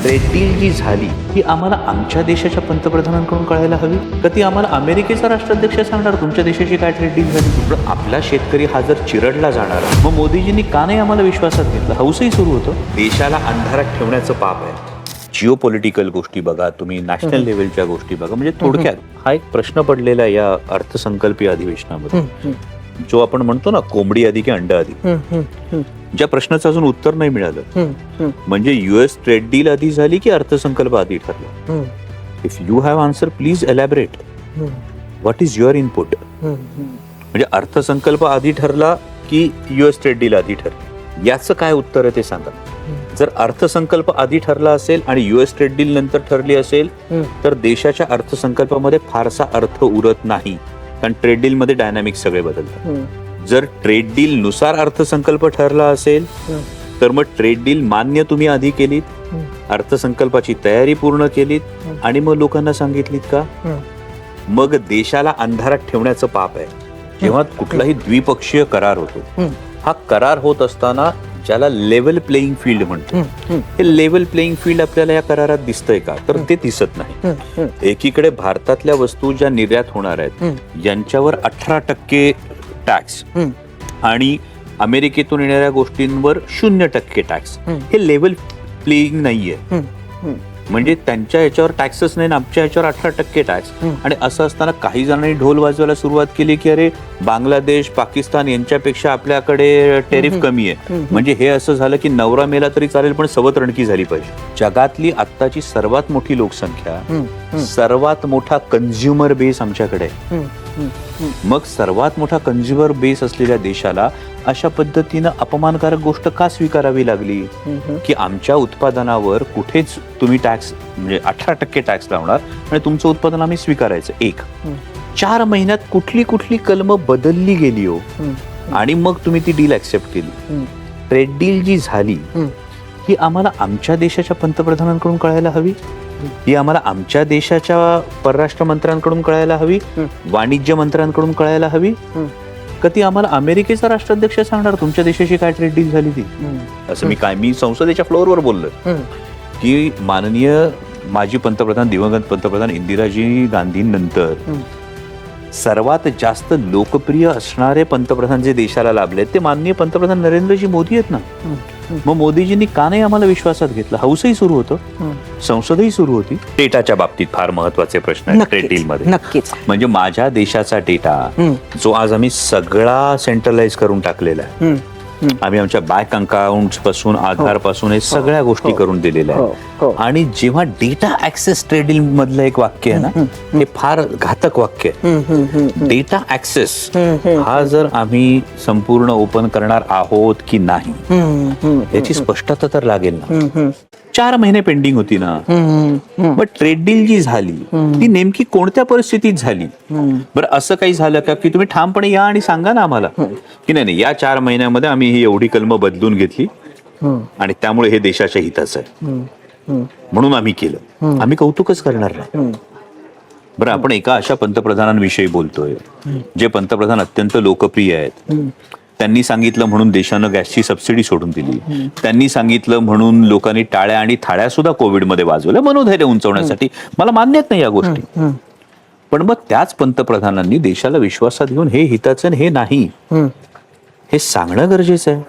Trade deal जी झाली ती आम्हाला आमच्या देशाच्या पंतप्रधानांकडून कळायला हवी का ती आम्हाला अमेरिकेचा राष्ट्राध्यक्ष सांगणार तुमच्या देशाची काय ट्रेड डील झाली. पण आपला शेतकरी हा जर चिरडला जाणार मग मोदीजींनी का नाही आम्हाला विश्वासात घेतलं. हौसही सुरू होतं. देशाला अंधारात ठेवण्याचं पाप आहे. जिओ पॉलिटिकल गोष्टी बघा तुम्ही, नॅशनल लेवलच्या गोष्टी बघा. म्हणजे थोडक्यात हा एक प्रश्न पडलेला या अर्थसंकल्पीय अधिवेशनामध्ये जो आपण म्हणतो ना कोंबडी आधी की अंडा आधी, ज्या प्रश्नाचं अजून उत्तर नाही मिळालं. म्हणजे युएस ट्रेड डील आधी झाली की अर्थसंकल्प आधी ठरला. If you have answer please elaborate. What is your input. म्हणजे अर्थसंकल्प आधी ठरला की युएस ट्रेड डील आधी ठरली, याचं काय उत्तर आहे ते सांगा. जर अर्थसंकल्प आधी ठरला असेल आणि युएस ट्रेड डील नंतर ठरली असेल तर देशाच्या अर्थसंकल्पामध्ये फारसा अर्थ उरत नाही, कारण ट्रेड डील मध्ये डायनामिक्स सगळे बदलतात. जर ट्रेड डील नुसार अर्थसंकल्प ठरला असेल तर मग ट्रेड डील मान्य तुम्ही आधी केलीत, अर्थसंकल्पाची तयारी पूर्ण केलीत आणि मग लोकांना सांगितलीत का. मग देशाला अंधारात ठेवण्याचं पाप आहे. जेव्हा कुठलाही द्विपक्षीय करार होतो, हा करार होत असताना ज्याला लेवल प्लेइंग फील्ड म्हणतो, हे लेवल प्लेइंग फील्ड आपल्याला या करारात दिसतंय का, तर ते दिसत नाही. एकीकडे भारतातल्या वस्तू ज्या निर्यात होणार आहेत यांच्यावर 18% टॅक्स आणि अमेरिकेतून येणाऱ्या गोष्टींवर 0% टॅक्स. हे लेवल प्लेइंग नाहीये. म्हणजे त्यांच्या याच्यावर टॅक्सच नाही ना आमच्या याच्यावर 18% टॅक्स. आणि असं असताना काही जणांनी ढोल वाजवायला सुरुवात केली की अरे बांगलादेश पाकिस्तान यांच्यापेक्षा आपल्याकडे टेरिफ कमी आहे. म्हणजे हे असं झालं की नवरा मेला तरी चालेल पण सवत रणकी झाली पाहिजे. जगातली आत्ताची सर्वात मोठी लोकसंख्या, सर्वात मोठा कन्झ्युमर बेस आमच्याकडे आहे. मग सर्वात मोठा कन्झ्युमर बेस असलेल्या देशाला अशा पद्धतीनं अपमानकारक गोष्ट का स्वीकारावी लागली की आमच्या उत्पादनावर कुठेच तुम्ही टॅक्स म्हणजे 18% टॅक्स लावणार आणि तुमचं उत्पादन आम्ही स्वीकारायचं. 4 महिन्यात कुठली कलम बदलली गेली हो आणि मग तुम्ही ती डील ऍक्सेप्ट केली. ट्रेड डील जी झाली ही आम्हाला आमच्या देशाच्या पंतप्रधानांकडून कळायला हवी, ही आम्हाला आमच्या देशाच्या परराष्ट्र मंत्र्यांकडून कळायला हवी, वाणिज्य मंत्र्यांकडून कळायला हवी का ती आम्हाला अमेरिकेचा राष्ट्राध्यक्ष सांगणार तुमच्या देशाची काय ट्रेड डील झाली ती. असं मी संसदेच्या फ्लोअरवर बोललोय की माननीय माजी पंतप्रधान दिवंगत पंतप्रधान इंदिराजी गांधींनंतर सर्वात जास्त लोकप्रिय असणारे पंतप्रधान जे देशाला लाभले ते माननीय पंतप्रधान नरेंद्रजी मोदी आहेत ना. मग मोदीजींनी का नाही आम्हाला विश्वासात घेतलं. हौसही सुरू होतं, संसदही सुरू होती. डेटाच्या बाबतीत फार महत्वाचे प्रश्न आहेत ट्रेड डील मध्ये. नक्कीच. म्हणजे माझ्या देशाचा डेटा जो आज आम्ही सगळा सेंट्रलाइज करून टाकलेला आहे, आम्ही आमच्या बँक अकाउंट पासून आधार पासून हे सगळ्या गोष्टी करून दिलेल्या आहेत. आणि जेव्हा डेटा ऍक्सेस ट्रेड डील मधलं एक वाक्य आहे ना, हे फार घातक वाक्य आहे. डेटा ऍक्सेस हा जर आम्ही संपूर्ण ओपन करणार आहोत की नाही याची स्पष्टता तर लागेल ना. 4 महिने पेंडिंग होती ना. मग ट्रेड डील जी झाली ती नेमकी कोणत्या परिस्थितीत झाली. बरं असं काही झालं का की तुम्ही ठामपणे या आणि सांगा ना आम्हाला की नाही या 4 महिन्यामध्ये आम्ही ही एवढी कलमं बदलून घेतली आणि त्यामुळे हे देशाच्या हिताचं आहे म्हणून आम्ही केलं. आम्ही कौतुकच करणार नाही. बरं आपण एका अशा पंतप्रधानांविषयी बोलतोय जे पंतप्रधान अत्यंत लोकप्रिय आहेत. त्यांनी सांगितलं म्हणून देशानं गॅसची सबसिडी सोडून दिली, त्यांनी सांगितलं म्हणून लोकांनी टाळ्या आणि थाळ्या सुद्धा कोविडमध्ये वाजवल्या मनोधैर्य उंचवण्यासाठी. मला मान्यच नाही या गोष्टी. पण मग त्याच पंतप्रधानांनी देशाला विश्वासात घेऊन हे हिताचं हे नाही हे सांगणं गरजेचं आहे.